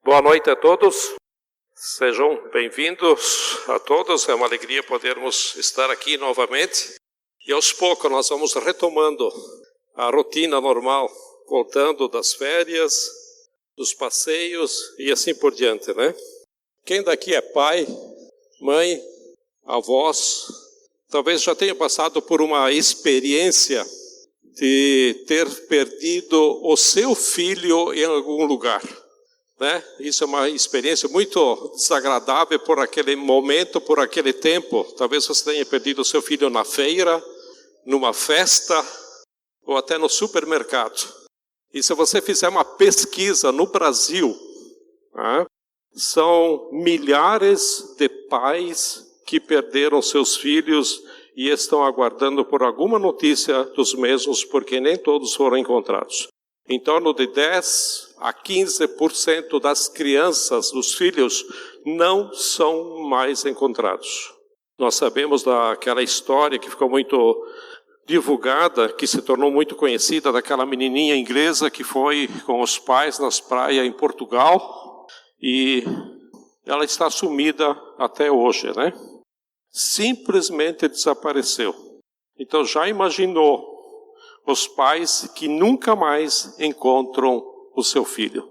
Boa noite a todos, sejam bem-vindos a todos, é uma alegria podermos estar aqui novamente. E aos poucos nós vamos retomando a rotina normal, voltando das férias, dos passeios e assim por diante, né? Quem daqui é pai, mãe, avós, talvez já tenha passado por uma experiência de ter perdido o seu filho em algum lugar, né? Isso é uma experiência muito desagradável por aquele momento, por aquele tempo. Talvez você tenha perdido o seu filho na feira, numa festa ou até no supermercado. E se você fizer uma pesquisa no Brasil, né, são milhares de pais que perderam seus filhos e estão aguardando por alguma notícia dos mesmos, porque nem todos foram encontrados. Em torno de 10 a 15% das crianças, dos filhos, não são mais encontrados. Nós sabemos daquela história que ficou muito divulgada, que se tornou muito conhecida, daquela menininha inglesa que foi com os pais nas praias em Portugal, e ela está sumida até hoje, né? Simplesmente desapareceu. Então já imaginou os pais que nunca mais encontram o seu filho?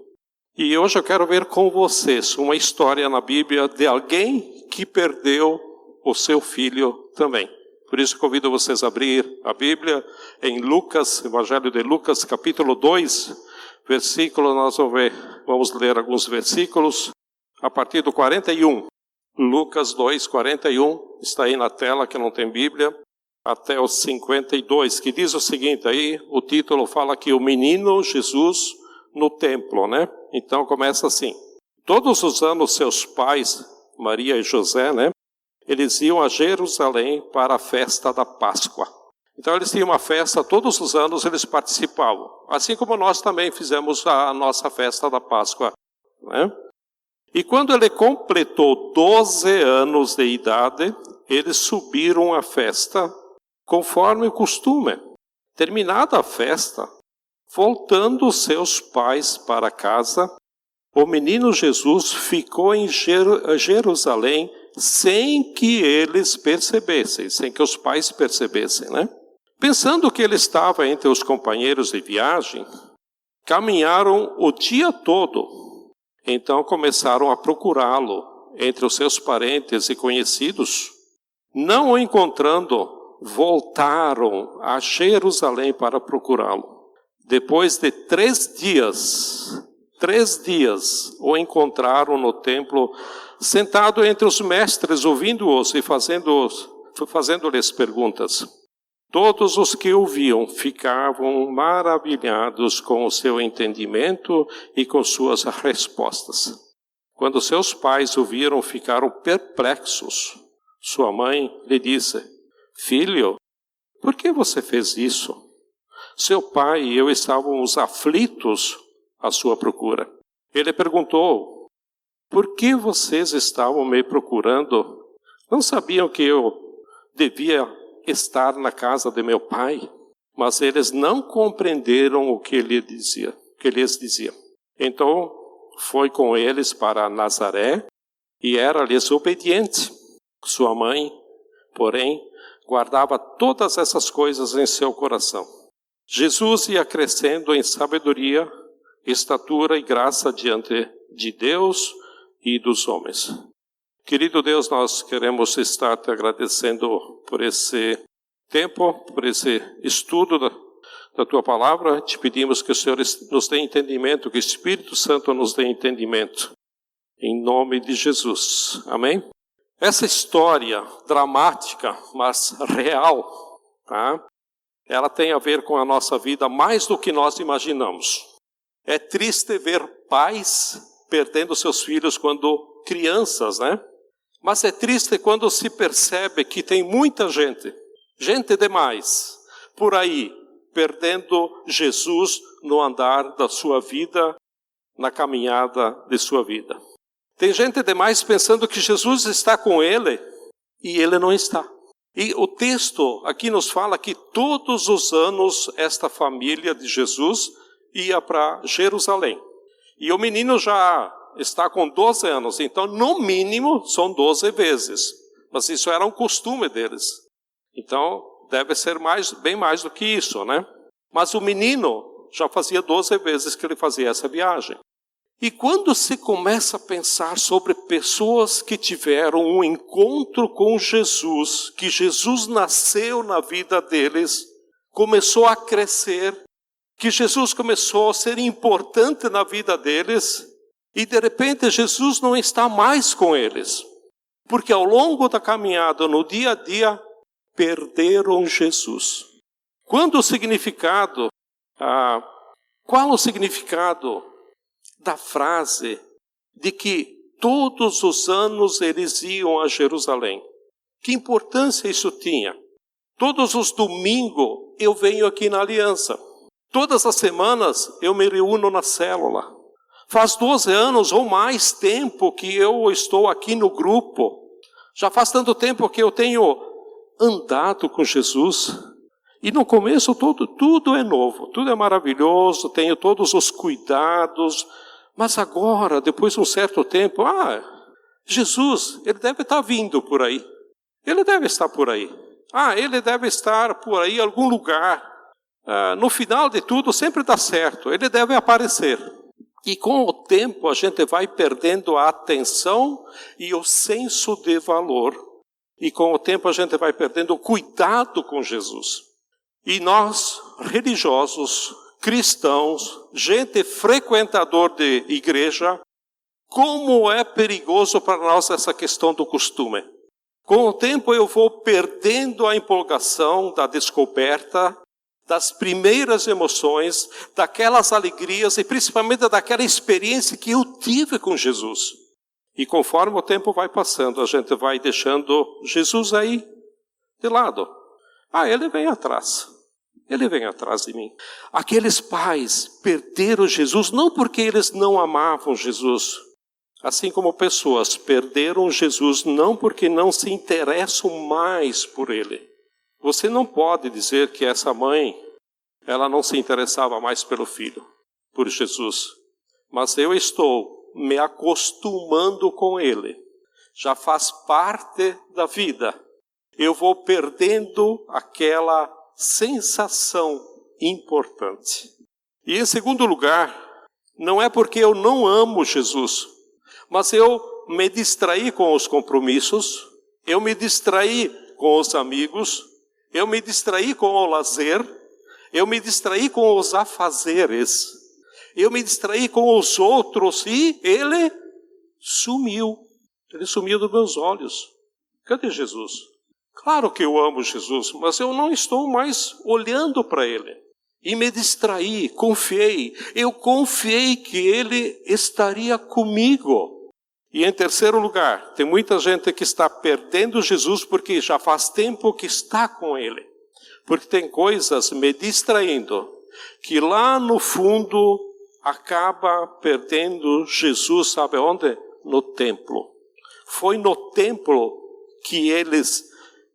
E hoje eu quero ver com vocês uma história na Bíblia de alguém que perdeu o seu filho também. Por isso convido vocês a abrir a Bíblia em Lucas, Evangelho de Lucas, capítulo 2, versículo, nós vamos ler alguns versículos, a partir do 41. Lucas 2, 41, está aí na tela que não tem Bíblia, até os 52, que diz o seguinte, aí o título fala que o menino Jesus no templo, né? Então começa assim: todos os anos seus pais, Maria e José, né? Eles iam a Jerusalém para a festa da Páscoa. Então eles tinham uma festa, todos os anos eles participavam, assim como nós também fizemos a nossa festa da Páscoa, né? E quando ele completou 12 anos de idade, eles subiram à festa conforme o costume. Terminada a festa, voltando seus pais para casa, o menino Jesus ficou em Jerusalém sem que eles percebessem, sem que os pais percebessem, né? Pensando que ele estava entre os companheiros de viagem, caminharam o dia todo. Então começaram a procurá-lo entre os seus parentes e conhecidos. Não o encontrando, voltaram a Jerusalém para procurá-lo. Depois de 3 dias, o encontraram no templo, sentado entre os mestres, ouvindo-os e fazendo-lhes perguntas. Todos os que ouviam ficavam maravilhados com o seu entendimento e com suas respostas. Quando seus pais o viram, ficaram perplexos. Sua mãe lhe disse: filho, por que você fez isso? Seu pai e eu estávamos aflitos à sua procura. Ele perguntou: por que vocês estavam me procurando? Não sabiam que eu devia estar na casa de meu pai? Mas eles não compreenderam o que lhes dizia. Então foi com eles para Nazaré e era-lhes obediente. Sua mãe, porém, guardava todas essas coisas em seu coração. Jesus ia crescendo em sabedoria, estatura e graça diante de Deus e dos homens. Querido Deus, nós queremos estar te agradecendo por esse tempo, por esse estudo da tua palavra. Te pedimos que o Senhor nos dê entendimento, que o Espírito Santo nos dê entendimento. Em nome de Jesus. Amém? Essa história dramática, mas real, tá? Ela tem a ver com a nossa vida mais do que nós imaginamos. É triste ver pais perdendo seus filhos quando crianças, né? Mas é triste quando se percebe que tem muita gente demais, por aí, perdendo Jesus no andar da sua vida, na caminhada de sua vida. Tem gente demais pensando que Jesus está com ele e ele não está. E o texto aqui nos fala que todos os anos esta família de Jesus ia para Jerusalém. E o menino já está com 12 anos, então no mínimo são 12 vezes. Mas isso era um costume deles. Então deve ser bem mais do que isso, né? Mas o menino já fazia 12 vezes que ele fazia essa viagem. E quando se começa a pensar sobre pessoas que tiveram um encontro com Jesus, que Jesus nasceu na vida deles, começou a crescer, que Jesus começou a ser importante na vida deles, e de repente Jesus não está mais com eles. Porque ao longo da caminhada, no dia a dia, perderam Jesus. Qual o significado da frase de que todos os anos eles iam a Jerusalém? Que importância isso tinha? Todos os domingos eu venho aqui na Aliança. Todas as semanas eu me reúno na célula. Faz 12 anos ou mais tempo que eu estou aqui no grupo. Já faz tanto tempo que eu tenho andado com Jesus. E no começo tudo é novo, tudo é maravilhoso, tenho todos os cuidados. Mas agora, depois de um certo tempo, Jesus, ele deve estar vindo por aí. Ele deve estar por aí. Ele deve estar por aí em algum lugar. No final de tudo, sempre dá certo. Ele deve aparecer. E com o tempo, a gente vai perdendo a atenção e o senso de valor. E com o tempo, a gente vai perdendo o cuidado com Jesus. E nós, religiosos, cristãos, gente frequentador de igreja, como é perigoso para nós essa questão do costume. Com o tempo eu vou perdendo a empolgação da descoberta, das primeiras emoções, daquelas alegrias e principalmente daquela experiência que eu tive com Jesus. E conforme o tempo vai passando, a gente vai deixando Jesus aí de lado. Ele vem atrás. Ele vem atrás de mim. Aqueles pais perderam Jesus não porque eles não amavam Jesus. Assim como pessoas perderam Jesus não porque não se interessam mais por ele. Você não pode dizer que essa mãe, ela não se interessava mais pelo filho, por Jesus. Mas eu estou me acostumando com ele. Já faz parte da vida. Eu vou perdendo aquela sensação importante. E em segundo lugar, não é porque eu não amo Jesus, mas eu me distraí com os compromissos, eu me distraí com os amigos, eu me distraí com o lazer, eu me distraí com os afazeres, eu me distraí com os outros e ele sumiu. Ele sumiu dos meus olhos. Cadê Jesus? Claro que eu amo Jesus, mas eu não estou mais olhando para ele. E me distraí, confiei. Eu confiei que ele estaria comigo. E em terceiro lugar, tem muita gente que está perdendo Jesus porque já faz tempo que está com ele. Porque tem coisas me distraindo, que lá no fundo acaba perdendo Jesus, sabe onde? No templo. Foi no templo que eles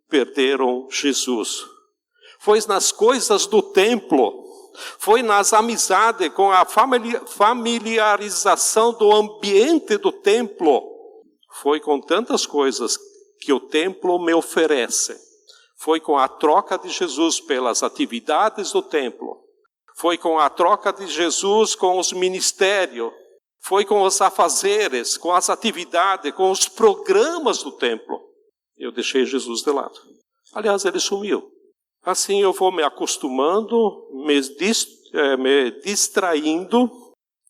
perderam Jesus. Foi nas coisas do templo, foi nas amizades, com a familiarização do ambiente do templo, foi com tantas coisas que o templo me oferece. Foi com a troca de Jesus pelas atividades do templo, foi com a troca de Jesus com os ministérios, foi com os afazeres, com as atividades, com os programas do templo. Eu deixei Jesus de lado. Aliás, ele sumiu. Assim eu vou me acostumando, me distraindo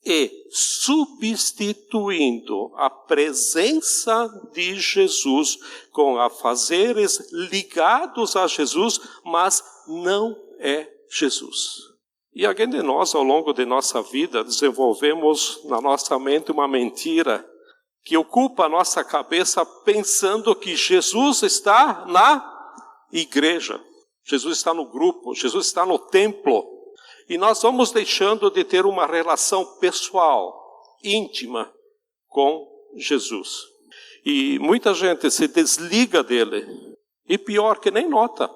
e substituindo a presença de Jesus com afazeres ligados a Jesus, mas não é Jesus. E alguém de nós, ao longo de nossa vida, desenvolvemos na nossa mente uma mentira que ocupa a nossa cabeça pensando que Jesus está na igreja, Jesus está no grupo, Jesus está no templo. E nós vamos deixando de ter uma relação pessoal, íntima com Jesus. E muita gente se desliga dele. E pior que nem nota,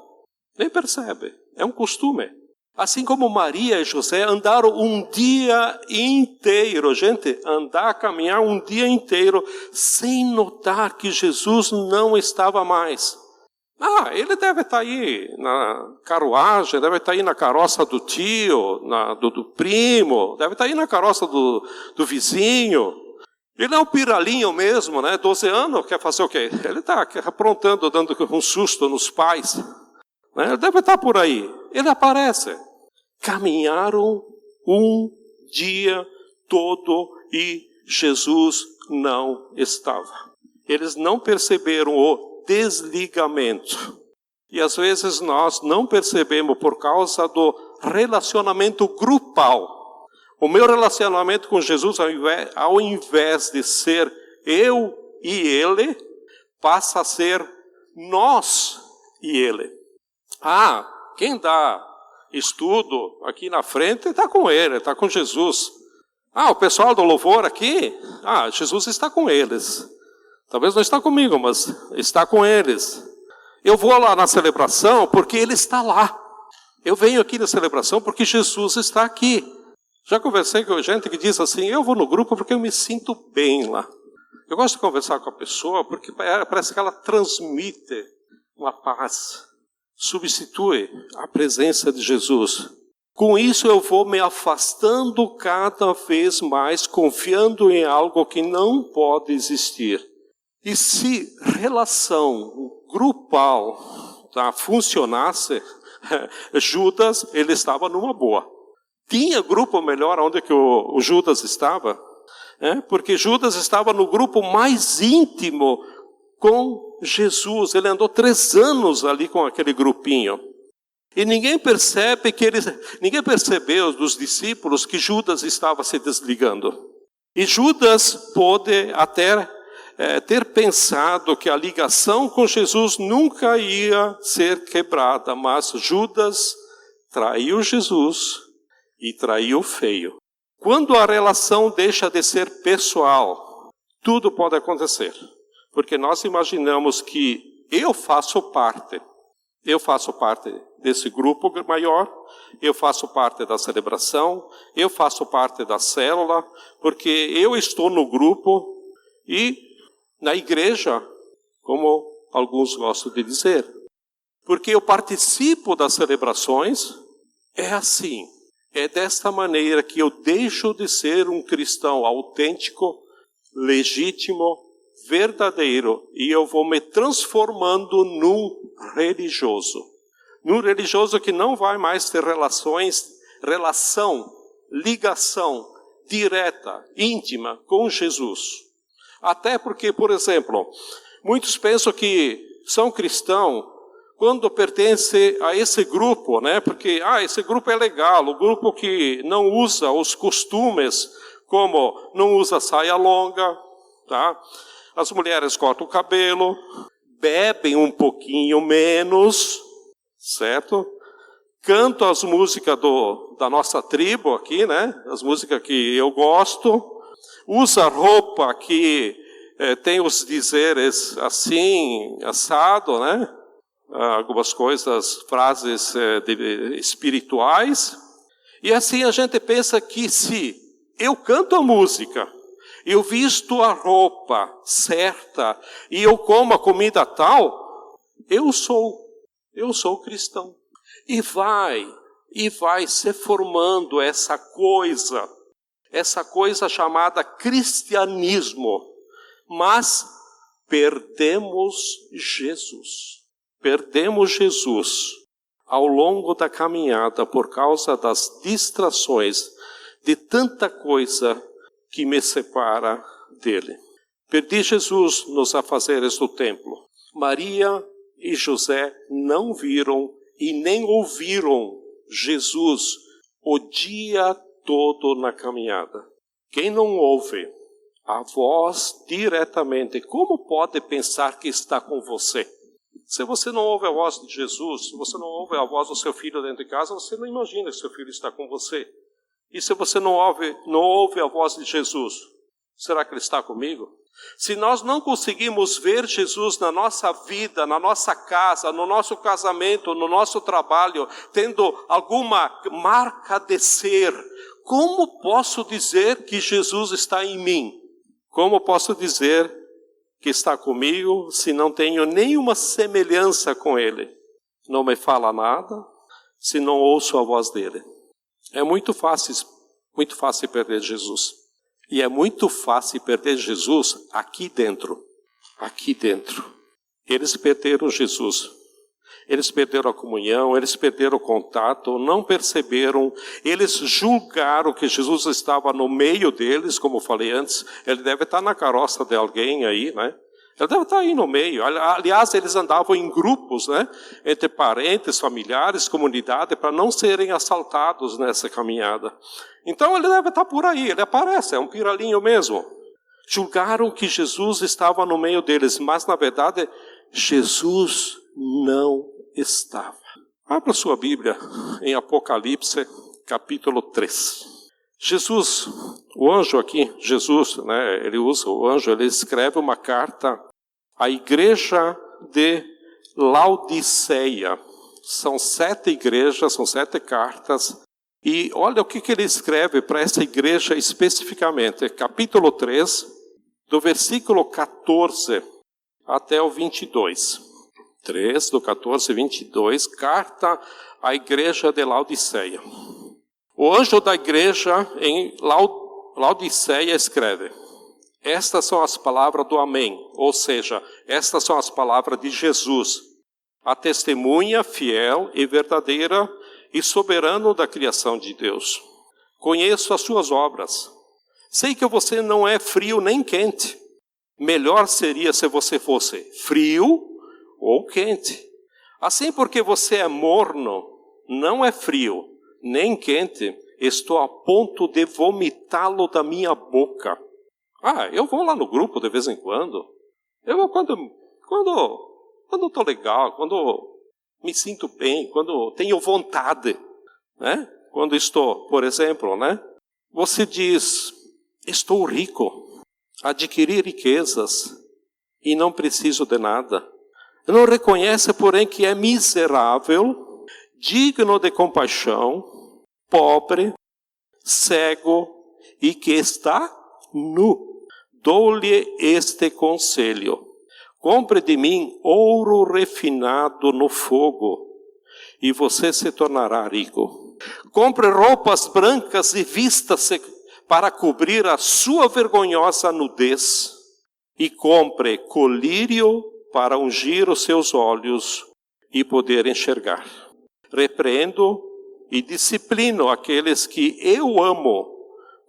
nem percebe. É um costume. Assim como Maria e José andaram um dia inteiro, gente, caminhar um dia inteiro, sem notar que Jesus não estava mais. Ele deve estar aí na carruagem, deve estar aí na carroça do tio, do primo, deve estar aí na carroça do vizinho. Ele é um piralhinho mesmo, né? 12 anos, quer fazer o quê? Ele está aprontando, dando um susto nos pais. Ele deve estar por aí. Ele aparece. Caminharam um dia todo e Jesus não estava. Eles não perceberam o desligamento. E às vezes nós não percebemos por causa do relacionamento grupal. O meu relacionamento com Jesus, ao invés de ser eu e ele, passa a ser nós e ele. Quem dá estudo aqui na frente está com ele, está com Jesus. O pessoal do louvor aqui, Jesus está com eles. Talvez não está comigo, mas está com eles. Eu vou lá na celebração porque ele está lá. Eu venho aqui na celebração porque Jesus está aqui. Já conversei com gente que diz assim, eu vou no grupo porque eu me sinto bem lá. Eu gosto de conversar com a pessoa porque parece que ela transmite uma paz. Substitui a presença de Jesus. Com isso eu vou me afastando cada vez mais, confiando em algo que não pode existir. E se relação grupal funcionasse, Judas, ele estava numa boa. Tinha grupo melhor onde que o Judas estava, porque Judas estava no grupo mais íntimo com Jesus. Ele andou 3 anos ali com aquele grupinho. E ninguém percebeu dos discípulos que Judas estava se desligando. E Judas pôde até ter pensado que a ligação com Jesus nunca ia ser quebrada, mas Judas traiu Jesus e traiu feio. Quando a relação deixa de ser pessoal, tudo pode acontecer. Porque nós imaginamos que eu faço parte desse grupo maior, eu faço parte da celebração, eu faço parte da célula, porque eu estou no grupo e na igreja, como alguns gostam de dizer. Porque eu participo das celebrações, é assim. É desta maneira que eu deixo de ser um cristão autêntico, legítimo, verdadeiro, e eu vou me transformando num religioso. Num religioso que não vai mais ter ligação direta, íntima com Jesus. Até porque, por exemplo, muitos pensam que são cristãos quando pertence a esse grupo, Porque, esse grupo é legal, o grupo que não usa os costumes, como não usa saia longa, tá? As mulheres cortam o cabelo, bebem um pouquinho menos, certo? Cantam as músicas da nossa tribo aqui, As músicas que eu gosto. Usa roupa que tem os dizeres assim, assado, Algumas coisas, frases espirituais. E assim a gente pensa que se eu canto a música, eu visto a roupa certa e eu como a comida tal, eu sou cristão. E vai se formando essa coisa chamada cristianismo. Mas perdemos Jesus. Perdemos Jesus ao longo da caminhada por causa das distrações de tanta coisa que me separa dele. Perdi Jesus nos afazeres do templo. Maria e José não viram e nem ouviram Jesus o dia todo na caminhada. Quem não ouve a voz diretamente, como pode pensar que está com você? Se você não ouve a voz de Jesus, se você não ouve a voz do seu filho dentro de casa, você não imagina que seu filho está com você. E se você não ouve a voz de Jesus, Será que Ele está comigo? Se nós não conseguimos ver Jesus na nossa vida, na nossa casa, no nosso casamento, no nosso trabalho, tendo alguma marca de ser, como posso dizer que Jesus está em mim? Como posso dizer que está comigo se não tenho nenhuma semelhança com Ele? Não me fala nada, se não ouço a voz dEle. É muito fácil perder Jesus. E é muito fácil perder Jesus aqui dentro. Aqui dentro. Eles perderam Jesus. Eles perderam a comunhão, eles perderam o contato, não perceberam. Eles julgaram que Jesus estava no meio deles, como eu falei antes. Ele deve estar na carroça de alguém aí, né? Ele deve estar aí no meio. Aliás, eles andavam em grupos, né? Entre parentes, familiares, comunidade, para não serem assaltados nessa caminhada. Então ele deve estar por aí, ele aparece, é um piralhinho mesmo. Julgaram que Jesus estava no meio deles, mas na verdade, Jesus não estava. Abra sua Bíblia em Apocalipse, capítulo 3. Jesus, o anjo aqui, Jesus, né, ele usa o anjo, ele escreve uma carta à igreja de Laodiceia. São 7 igrejas, são 7 cartas. E olha o que ele escreve para essa igreja especificamente. Capítulo 3, do versículo 14 até o 22. 3, do 14 ao 22, carta à igreja de Laodiceia. O anjo da igreja em Laodiceia escreve: estas são as palavras do Amém, ou seja, estas são as palavras de Jesus, a testemunha fiel e verdadeira e soberano da criação de Deus. Conheço as suas obras. Sei que você não é frio nem quente. Melhor seria se você fosse frio ou quente. Assim, porque você é morno, não é frio nem quente, estou a ponto de vomitá-lo da minha boca. Eu vou lá no grupo de vez em quando. Eu vou quando estou legal, quando me sinto bem, quando tenho vontade, né? Quando estou, por exemplo, né? Você diz: estou rico, adquiri riquezas e não preciso de nada. Não reconhece, porém, que é miserável, digno de compaixão, pobre, cego e que está nu. Dou-lhe este conselho: compre de mim ouro refinado no fogo, e você se tornará rico. Compre roupas brancas e vista-se para cobrir a sua vergonhosa nudez, e compre colírio para ungir os seus olhos e poder enxergar. Repreendo e disciplino aqueles que eu amo,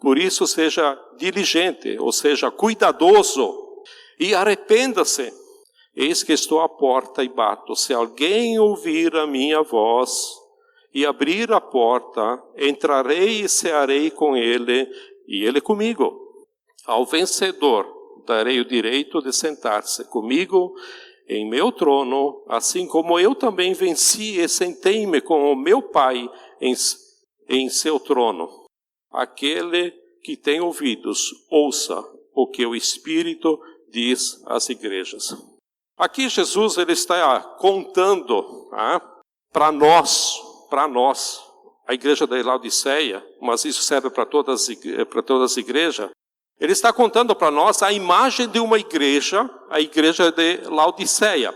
por isso seja diligente, ou seja, cuidadoso, e arrependa-se. Eis que estou à porta e bato. Se alguém ouvir a minha voz e abrir a porta, entrarei e cearei com ele, e ele comigo. Ao vencedor darei o direito de sentar-se comigo em meu trono, assim como eu também venci e sentei-me com o meu Pai em seu trono. Aquele que tem ouvidos, ouça o que o Espírito diz às igrejas. Aqui Jesus ele está contando para nós, a igreja da Laodiceia, mas isso serve para todas as igrejas. Ele está contando para nós a imagem de uma igreja, a igreja de Laodiceia.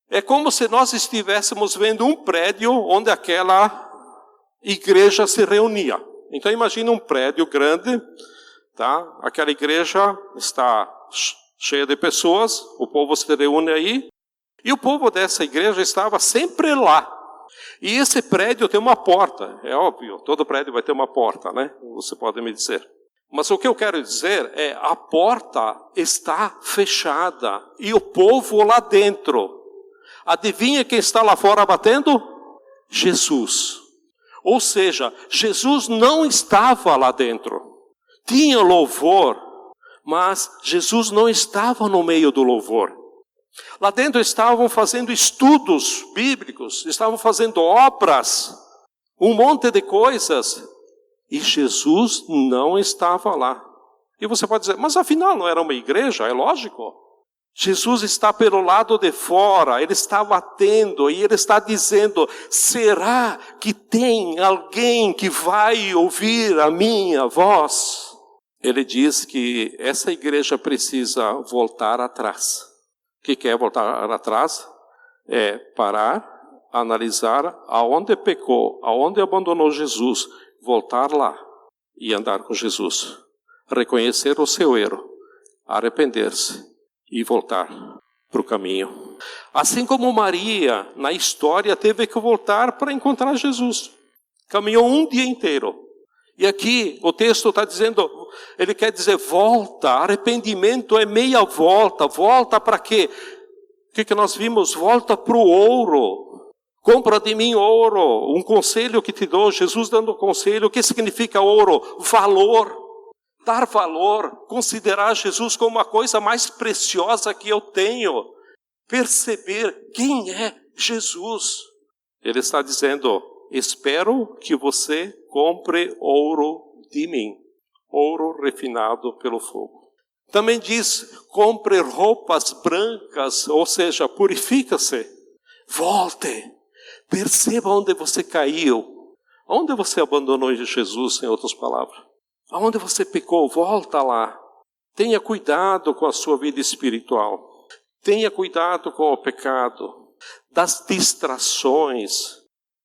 É como se nós estivéssemos vendo um prédio onde aquela igreja se reunia. Então imagine um prédio grande, tá? Aquela igreja está cheia de pessoas, o povo se reúne aí, e o povo dessa igreja estava sempre lá. E esse prédio tem uma porta, é óbvio, todo prédio vai ter uma porta, né? Você pode me dizer. Mas o que eu quero dizer é, a porta está fechada, e o povo lá dentro. Adivinha quem está lá fora batendo? Jesus. Ou seja, Jesus não estava lá dentro. Tinha louvor, mas Jesus não estava no meio do louvor. Lá dentro estavam fazendo estudos bíblicos, estavam fazendo obras, um monte de coisas, e Jesus não estava lá. E você pode dizer, mas afinal não era uma igreja? É lógico. Jesus está pelo lado de fora, ele está batendo e ele está dizendo, será que tem alguém que vai ouvir a minha voz? Ele diz que essa igreja precisa voltar atrás. O que é voltar atrás? É parar, analisar aonde pecou, aonde abandonou Jesus, voltar lá e andar com Jesus. Reconhecer o seu erro, arrepender-se e voltar para o caminho. Assim como Maria, na história, teve que voltar para encontrar Jesus. Caminhou um dia inteiro. E aqui o texto está dizendo, ele quer dizer volta, arrependimento é meia volta. Volta para quê? O que nós vimos? Volta para o ouro. Compra de mim ouro. Um conselho que te dou, Jesus dando conselho. O que significa ouro? Valor. Dar valor, considerar Jesus como a coisa mais preciosa que eu tenho. Perceber quem é Jesus. Ele está dizendo, espero que você compre ouro de mim. Ouro refinado pelo fogo. Também diz, compre roupas brancas, ou seja, purifica-se. Volte, perceba onde você caiu. Onde você abandonou Jesus, em outras palavras. Aonde você pecou, volta lá. Tenha cuidado com a sua vida espiritual. Tenha cuidado com o pecado, das distrações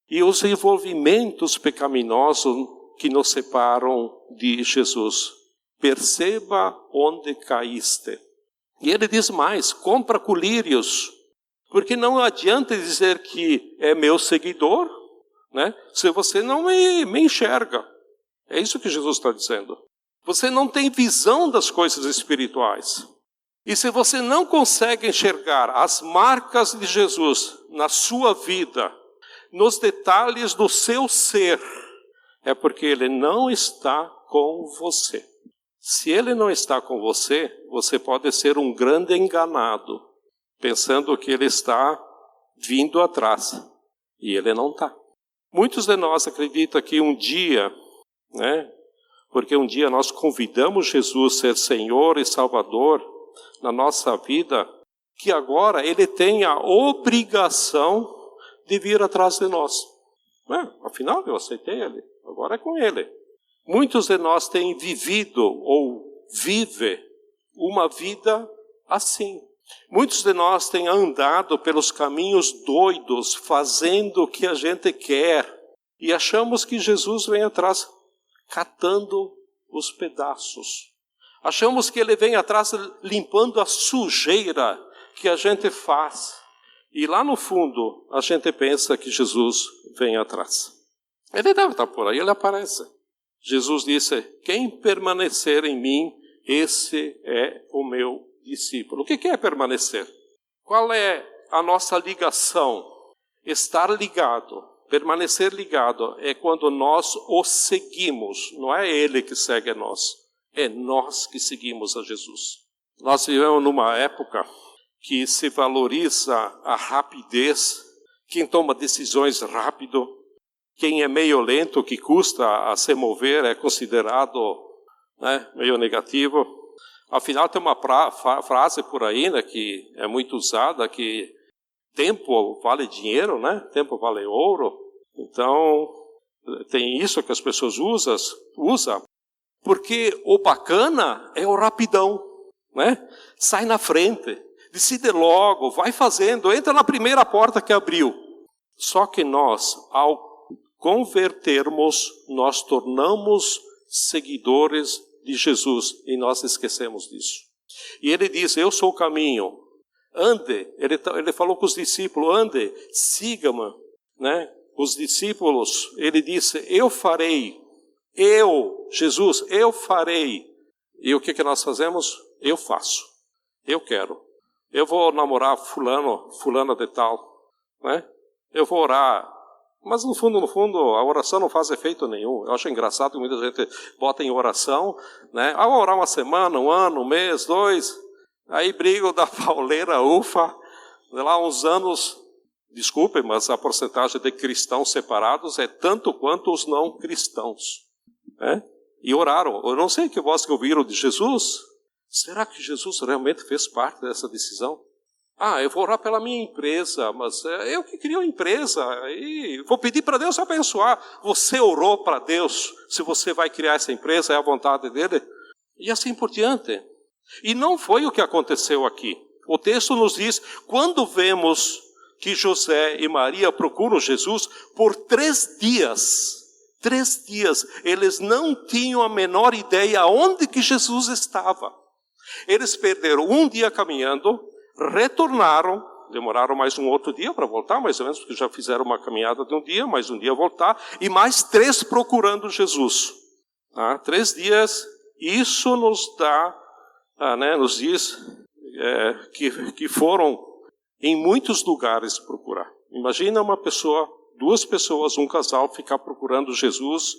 e os envolvimentos pecaminosos que nos separam de Jesus. Perceba onde caíste. E ele diz mais, compra colírios, porque não adianta dizer que é meu seguidor, né? Se você não me enxerga. É isso que Jesus está dizendo. Você não tem visão das coisas espirituais. E se você não consegue enxergar as marcas de Jesus na sua vida, nos detalhes do seu ser, é porque ele não está com você. Se ele não está com você, você pode ser um grande enganado, pensando que ele está vindo atrás. E ele não está. Muitos de nós acreditam que um dia, porque um dia nós convidamos Jesus a ser Senhor e Salvador na nossa vida, que agora ele tem a obrigação de vir atrás de nós. Afinal, eu aceitei ele, agora é com ele. Muitos de nós têm vivido ou vive uma vida assim. Muitos de nós têm andado pelos caminhos doidos, fazendo o que a gente quer, e achamos que Jesus vem atrás catando os pedaços. Achamos que ele vem atrás limpando a sujeira que a gente faz. E lá no fundo, a gente pensa que Jesus vem atrás. Ele deve estar por aí, ele aparece. Jesus disse, quem permanecer em mim, esse é o meu discípulo. O que é permanecer? Qual é a nossa ligação? Estar ligado. Permanecer ligado é quando nós o seguimos, não é ele que segue a nós, é nós que seguimos a Jesus. Nós vivemos numa época que se valoriza a rapidez, quem toma decisões rápido, quem é meio lento, que custa a se mover, é considerado meio negativo. Afinal, tem uma frase por aí que é muito usada, que tempo vale dinheiro, tempo vale ouro. Então, tem isso que as pessoas usam, porque o bacana é o rapidão, Sai na frente, decide logo, vai fazendo, entra na primeira porta que abriu. Só que nós, ao convertermos, nós tornamos seguidores de Jesus e nós esquecemos disso. E ele diz, eu sou o caminho, ande, ele falou com os discípulos, ande, siga-me, Os discípulos, ele disse, eu farei, Jesus, eu farei. E o que nós fazemos? Eu faço, eu quero. Eu vou namorar fulana de tal, Eu vou orar. Mas no fundo, a oração não faz efeito nenhum. Eu acho engraçado que muita gente bota em oração, vou orar uma semana, um ano, um mês, 2, aí brigam da pauleira, ufa, lá uns anos, desculpem, mas a porcentagem de cristãos separados é tanto quanto os não cristãos. e oraram. Eu não sei que voz que ouviram de Jesus. Será que Jesus realmente fez parte dessa decisão? Eu vou orar pela minha empresa, mas eu que queria uma empresa, e vou pedir para Deus abençoar. Você orou para Deus, se você vai criar essa empresa, é a vontade dele? E assim por diante. E não foi o que aconteceu aqui. O texto nos diz, quando vemos que José e Maria procuram Jesus, por 3 dias, eles não tinham a menor ideia onde que Jesus estava. Eles perderam um dia caminhando, retornaram, demoraram mais um outro dia para voltar, mais ou menos, porque já fizeram uma caminhada de um dia, mais um dia voltar, e mais 3 procurando Jesus. 3 dias, isso nos dá, nos diz que foram em muitos lugares procurar. Imagina uma pessoa, 2 pessoas, um casal, ficar procurando Jesus,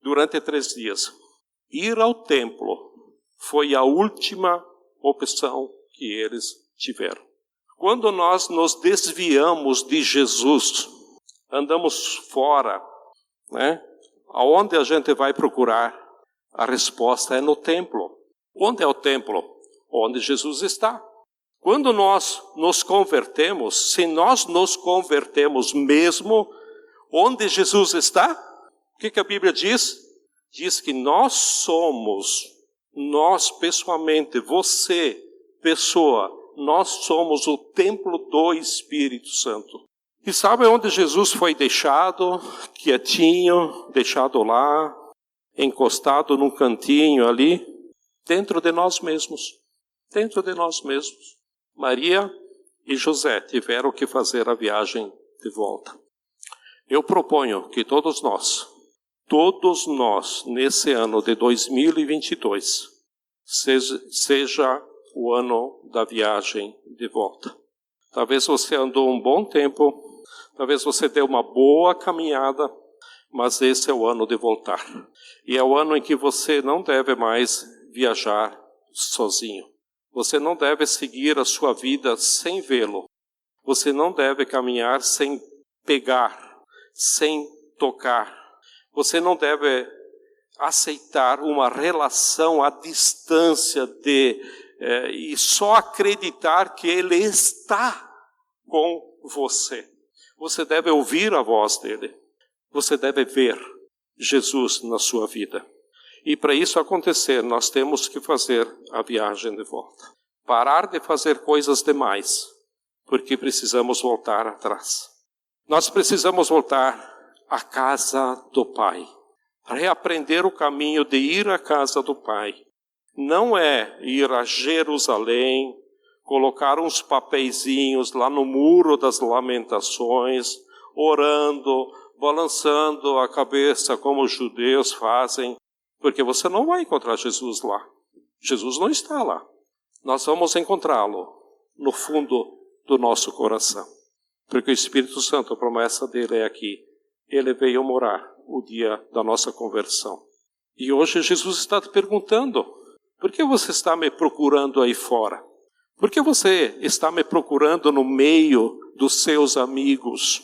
durante 3 dias. Ir ao templo foi a última opção que eles tiveram. Quando nós nos desviamos de Jesus, andamos fora, aonde a gente vai procurar? A resposta é no templo. Onde é o templo? Onde Jesus está. Quando nós nos convertemos, se nós nos convertemos mesmo, onde Jesus está? O que a Bíblia diz? Diz que nós pessoalmente, você, pessoa, nós somos o templo do Espírito Santo. E sabe onde Jesus foi deixado? Quietinho, deixado lá, encostado num cantinho ali? Dentro de nós mesmos. Dentro de nós mesmos. Maria e José tiveram que fazer a viagem de volta. Eu proponho que todos nós, nesse ano de 2022, seja o ano da viagem de volta. Talvez você andou um bom tempo, talvez você deu uma boa caminhada, mas esse é o ano de voltar. E é o ano em que você não deve mais viajar sozinho. Você não deve seguir a sua vida sem vê-lo. Você não deve caminhar sem pegar, sem tocar. Você não deve aceitar uma relação à distância e só acreditar que Ele está com você. Você deve ouvir a voz dEle. Você deve ver Jesus na sua vida. E para isso acontecer, nós temos que fazer a viagem de volta. Parar de fazer coisas demais, porque precisamos voltar atrás. Nós precisamos voltar à casa do Pai. Reaprender o caminho de ir à casa do Pai. Não é ir a Jerusalém, colocar uns papeizinhos lá no muro das lamentações, orando, balançando a cabeça como os judeus fazem, porque você não vai encontrar Jesus lá. Jesus não está lá. Nós vamos encontrá-lo no fundo do nosso coração. Porque o Espírito Santo, a promessa dele é aqui. Ele veio morar o dia da nossa conversão. E hoje Jesus está te perguntando, por que você está me procurando aí fora? Por que você está me procurando no meio dos seus amigos?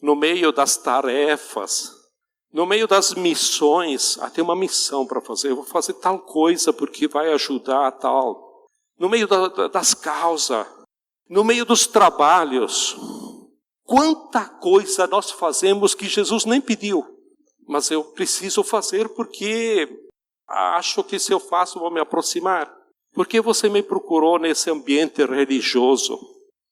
No meio das tarefas? No meio das missões? Tem uma missão para fazer. Eu vou fazer tal coisa porque vai ajudar a tal. No meio das causas. No meio dos trabalhos. Quanta coisa nós fazemos que Jesus nem pediu. Mas eu preciso fazer porque acho que se eu faço vou me aproximar. Por que você me procurou nesse ambiente religioso?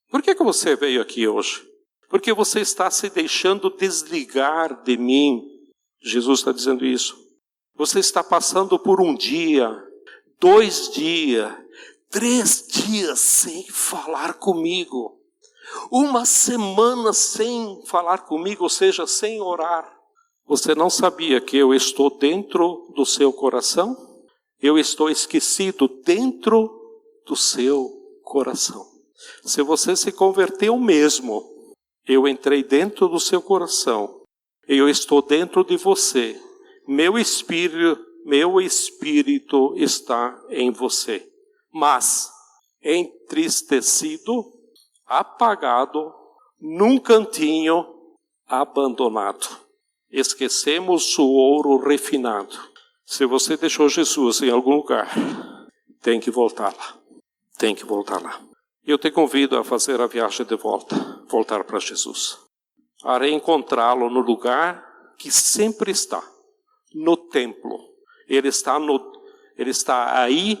Por que você veio aqui hoje? Porque você está se deixando desligar de mim. Jesus está dizendo isso. Você está passando por um dia, 2 dias, 3 dias sem falar comigo. 1 semana sem falar comigo, ou seja, sem orar. Você não sabia que eu estou dentro do seu coração? Eu estou esquecido dentro do seu coração. Se você se converteu mesmo, eu entrei dentro do seu coração. Eu estou dentro de você. Meu espírito está em você. Mas entristecido, apagado, num cantinho, abandonado. esquecemos o ouro refinado. Se você deixou Jesus em algum lugar, tem que voltar lá. Tem que voltar lá. Eu te convido a fazer a viagem de volta, voltar para Jesus. A reencontrá-lo no lugar que sempre está, no templo. Ele está aí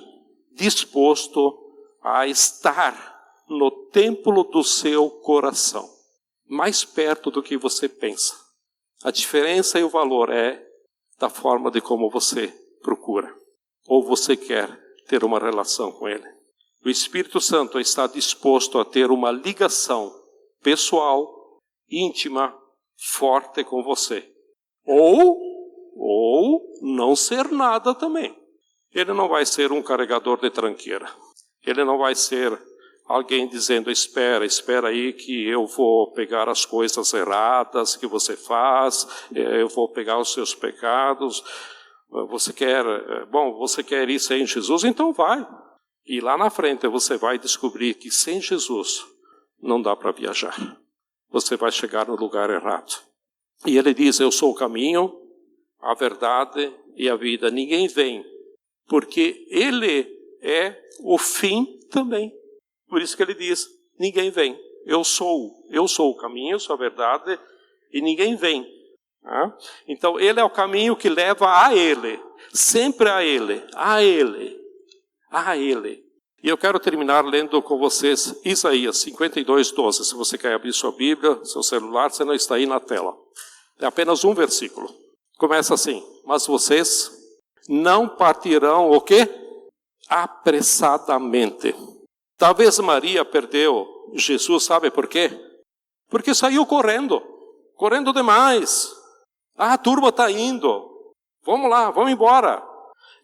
disposto a estar no templo do seu coração, mais perto do que você pensa. A diferença e o valor é da forma de como você procura, ou você quer ter uma relação com Ele. O Espírito Santo está disposto a ter uma ligação pessoal, íntima, forte com você. Ou não ser nada também. Ele não vai ser um carregador de tranqueira. Ele não vai ser alguém dizendo, espera aí que eu vou pegar as coisas erradas que você faz, eu vou pegar os seus pecados. Você quer ir sem Jesus? Então vai. E lá na frente você vai descobrir que sem Jesus não dá para viajar. Você vai chegar no lugar errado. E ele diz, eu sou o caminho, a verdade e a vida. Ninguém vem, porque ele é o fim também. Por isso que ele diz, ninguém vem. Eu sou o caminho, eu sou a verdade e ninguém vem. Então ele é o caminho que leva a ele, sempre a ele, a ele. A Ele. E eu quero terminar lendo com vocês Isaías 52:12. Se você quer abrir sua Bíblia, seu celular, você não está aí na tela. É apenas um versículo. Começa assim: mas vocês não partirão o quê? Apressadamente. Talvez Maria perdeu Jesus, sabe por quê? Porque saiu correndo demais. A turma está indo. Vamos lá, vamos embora.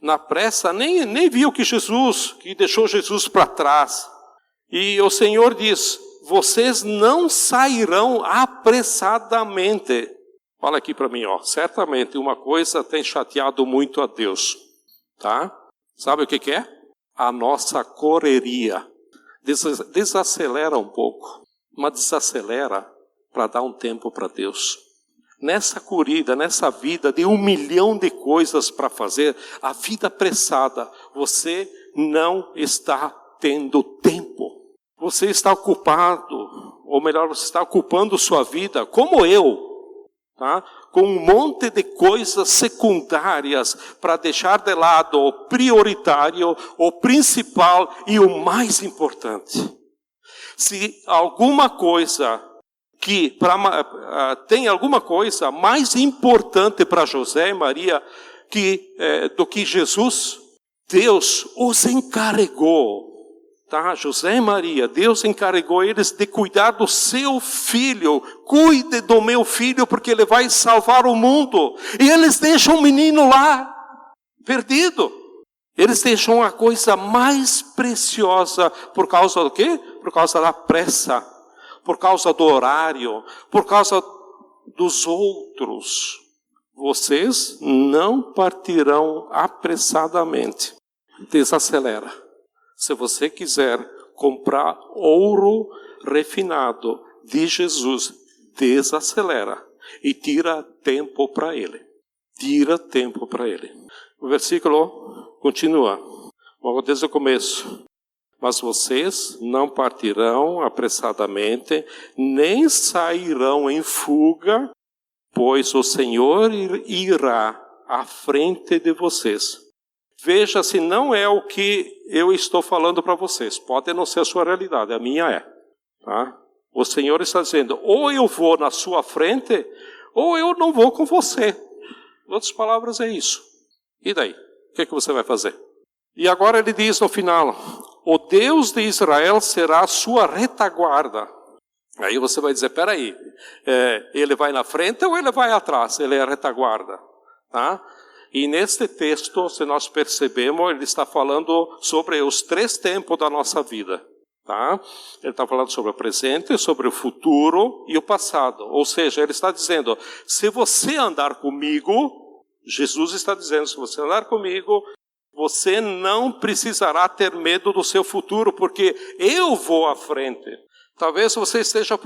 Na pressa, nem viu que deixou Jesus para trás. E o Senhor diz, vocês não sairão apressadamente. Olha aqui para mim, certamente uma coisa tem chateado muito a Deus, tá? Sabe o que é? A nossa correria. Desacelera um pouco, mas desacelera para dar um tempo para Deus. Nessa corrida, nessa vida de 1 milhão de coisas para fazer, a vida apressada, você não está tendo tempo. Você está ocupado, ou melhor, você está ocupando sua vida, como eu, tá? Com um monte de coisas secundárias para deixar de lado o prioritário, o principal e o mais importante. Se alguma coisa tem alguma coisa mais importante para José e Maria do que Jesus, Deus os encarregou, tá? José e Maria, Deus encarregou eles de cuidar do seu filho. Cuide do meu filho porque ele vai salvar o mundo. E eles deixam o menino lá, perdido. Eles deixam a coisa mais preciosa por causa do quê? Por causa da pressa. Por causa do horário, por causa dos outros. Vocês não partirão apressadamente. Desacelera. Se você quiser comprar ouro refinado de Jesus, desacelera e tira tempo para Ele. Tira tempo para Ele. O versículo continua, desde o começo. Mas vocês não partirão apressadamente, nem sairão em fuga, pois o Senhor irá à frente de vocês. Veja se não é o que eu estou falando para vocês. Pode não ser a sua realidade, a minha é. Tá? O Senhor está dizendo, ou eu vou na sua frente, ou eu não vou com você. Em outras palavras é isso. E daí? O que você vai fazer? E agora ele diz no final, o Deus de Israel será a sua retaguarda. Aí você vai dizer, peraí, ele vai na frente ou ele vai atrás? Ele é a retaguarda. Tá? E neste texto, se nós percebemos, ele está falando sobre os 3 tempos da nossa vida. Tá? Ele está falando sobre o presente, sobre o futuro e o passado. Ou seja, ele está dizendo, se você andar comigo, Jesus está dizendo, se você andar comigo, você não precisará ter medo do seu futuro, porque eu vou à frente. Talvez você esteja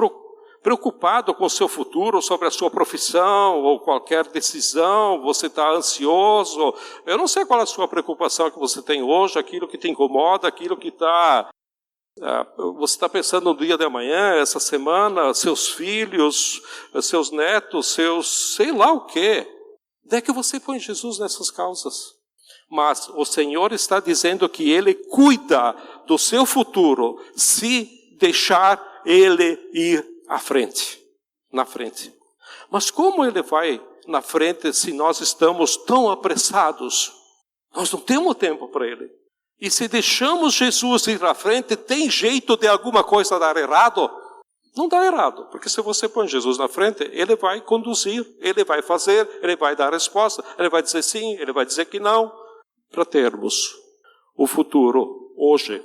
preocupado com o seu futuro, sobre a sua profissão ou qualquer decisão, você está ansioso. Eu não sei qual é a sua preocupação que você tem hoje, aquilo que te incomoda, aquilo que você está pensando no dia de amanhã, essa semana, seus filhos, seus netos, sei lá o quê. Daí que você põe Jesus nessas causas. Mas o Senhor está dizendo que Ele cuida do seu futuro se deixar Ele ir à frente, na frente. Mas como Ele vai na frente se nós estamos tão apressados? Nós não temos tempo para Ele. E se deixamos Jesus ir à frente, tem jeito de alguma coisa dar errado? Não dá errado, porque se você põe Jesus na frente, Ele vai conduzir, Ele vai fazer, Ele vai dar a resposta, Ele vai dizer sim, Ele vai dizer que não. Para termos o futuro hoje,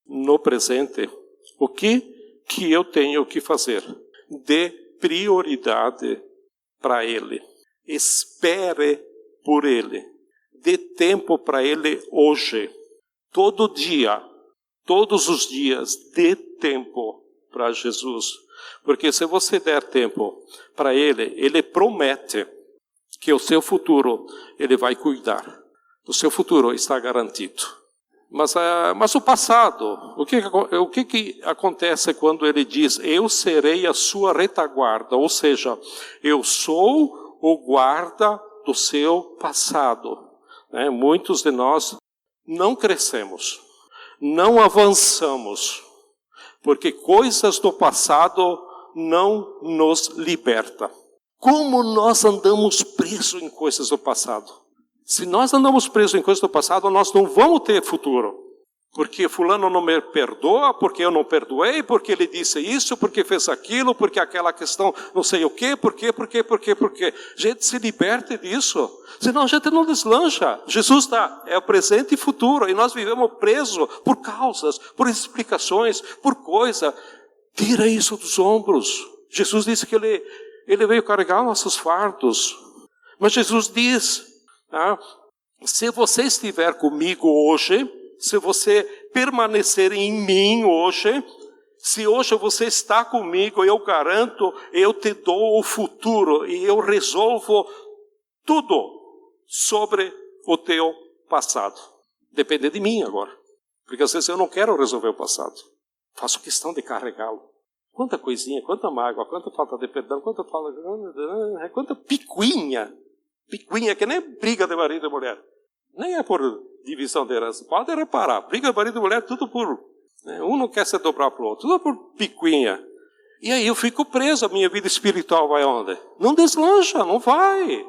no presente, o que eu tenho que fazer? Dê prioridade para Ele. Espere por Ele. Dê tempo para Ele hoje. Todo dia, todos os dias, dê tempo para Jesus. Porque se você der tempo para Ele, Ele promete que o seu futuro Ele vai cuidar. O seu futuro está garantido. Mas o passado, o que acontece quando Ele diz, eu serei a sua retaguarda? Ou seja, eu sou o guarda do seu passado. Muitos de nós não crescemos, não avançamos, porque coisas do passado não nos libertam. Como nós andamos presos em coisas do passado? Se nós andamos presos em coisas do passado, nós não vamos ter futuro. Porque fulano não me perdoa, porque eu não perdoei, porque ele disse isso, porque fez aquilo, porque aquela questão não sei o quê, por quê. Gente, se liberte disso. Senão a gente não deslancha. Jesus é o presente e futuro, e nós vivemos presos por causas, por explicações, por coisa. Tira isso dos ombros. Jesus disse que ele veio carregar nossos fardos. Mas Jesus diz, se você estiver comigo hoje, se você permanecer em mim hoje, se hoje você está comigo, eu garanto, eu te dou o futuro e eu resolvo tudo sobre o teu passado. Depende de mim agora, porque às vezes eu não quero resolver o passado, faço questão de carregá-lo. Quanta coisinha, quanta mágoa, quanta falta de perdão, quanta picuinha que nem briga de marido e mulher. Nem é por divisão de herança. Pode reparar, briga de marido e mulher, tudo por... um não quer se dobrar para o outro, tudo por picuinha. E aí eu fico preso, a minha vida espiritual vai onde? Não deslancha, não vai.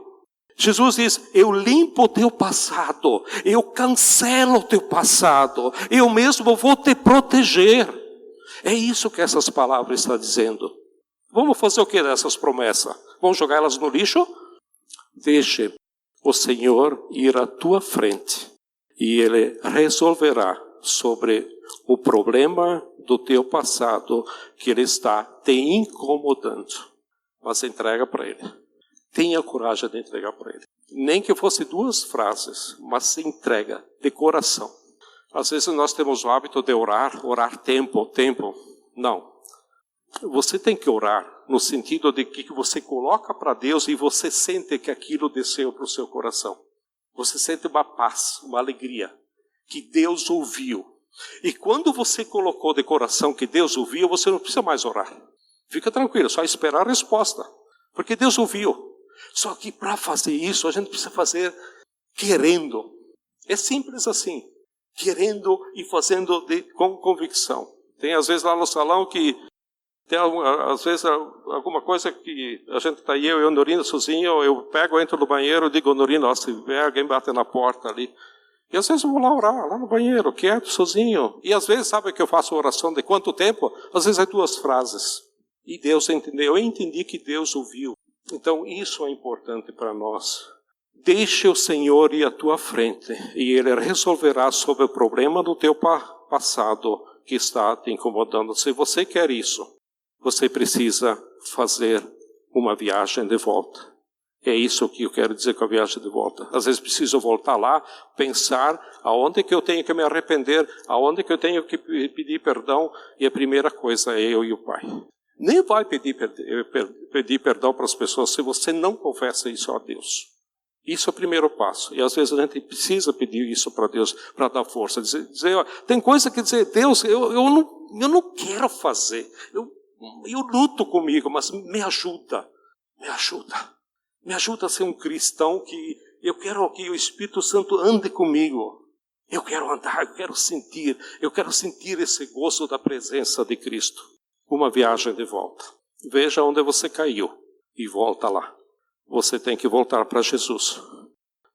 Jesus diz, eu limpo o teu passado, eu cancelo o teu passado, eu mesmo vou te proteger. É isso que essas palavras estão dizendo. Vamos fazer o que dessas promessas? Vamos jogar elas no lixo? Deixe o Senhor ir à tua frente e Ele resolverá sobre o problema do teu passado que Ele está te incomodando. Mas entrega para Ele. Tenha coragem de entregar para Ele. Nem que fosse 2 frases, mas se entrega de coração. Às vezes nós temos o hábito de orar tempo. Não. Você tem que orar no sentido de que você coloca para Deus e você sente que aquilo desceu para o seu coração. Você sente uma paz, uma alegria, que Deus ouviu. E quando você colocou de coração que Deus ouviu, você não precisa mais orar. Fica tranquilo, só esperar a resposta. Porque Deus ouviu. Só que para fazer isso, a gente precisa fazer querendo. É simples assim. Querendo e fazendo com convicção. Tem às vezes lá no salão que... Tem às vezes alguma coisa que a gente está aí, eu e o Norino sozinho, eu pego, entro no banheiro, digo, Norino, se vier alguém bate na porta ali. E às vezes eu vou lá orar, lá no banheiro, quieto, sozinho. E às vezes, sabe que eu faço oração de quanto tempo? Às vezes é 2 frases. E Deus entendeu, eu entendi que Deus ouviu. Então isso é importante para nós. Deixe o Senhor ir à tua frente e Ele resolverá sobre o problema do teu passado que está te incomodando. Se você quer isso, você precisa fazer uma viagem de volta. É isso que eu quero dizer com a viagem de volta. Às vezes preciso voltar lá, pensar aonde que eu tenho que me arrepender, aonde que eu tenho que pedir perdão. E a primeira coisa é eu e o Pai. Nem vai pedir perdão para as pessoas se você não confessa isso a Deus. Isso é o primeiro passo. E às vezes a gente precisa pedir isso para Deus, para dar força. Dizer, tem coisa que dizer, Deus, eu não quero fazer. Eu luto comigo, mas me ajuda. Me ajuda. Me ajuda a ser um cristão que eu quero que o Espírito Santo ande comigo. Eu quero andar, eu quero sentir esse gozo da presença de Cristo. Uma viagem de volta. Veja onde você caiu e volta lá. Você tem que voltar para Jesus,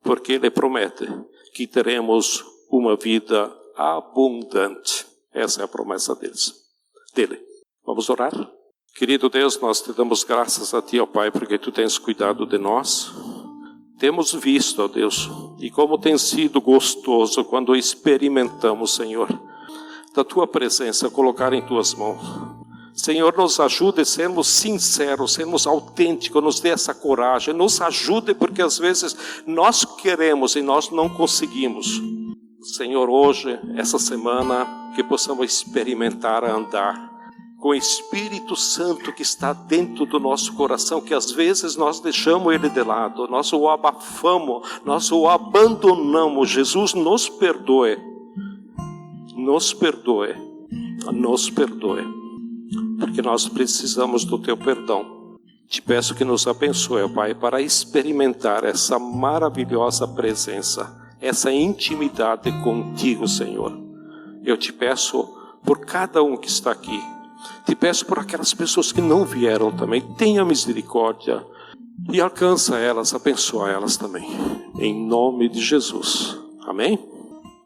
porque Ele promete que teremos uma vida abundante. Essa é a promessa dele. Vamos orar? Querido Deus, nós te damos graças a Ti, ó Pai, porque Tu tens cuidado de nós. Temos visto, ó Deus, e como tem sido gostoso quando experimentamos, Senhor, da Tua presença, colocar em Tuas mãos. Senhor, nos ajude a sermos sinceros, sermos autênticos, nos dê essa coragem, nos ajude porque às vezes nós queremos e nós não conseguimos. Senhor, hoje, essa semana, que possamos experimentar a andar com o Espírito Santo que está dentro do nosso coração, que às vezes nós deixamos Ele de lado, nós o abafamos, nós o abandonamos. Jesus, nos perdoe, porque nós precisamos do Teu perdão. Te peço que nos abençoe, Pai, para experimentar essa maravilhosa presença, essa intimidade contigo, Senhor. Eu te peço por cada um que está aqui, te peço por aquelas pessoas que não vieram também, tenha misericórdia e alcança elas, abençoa elas também, em nome de Jesus, amém?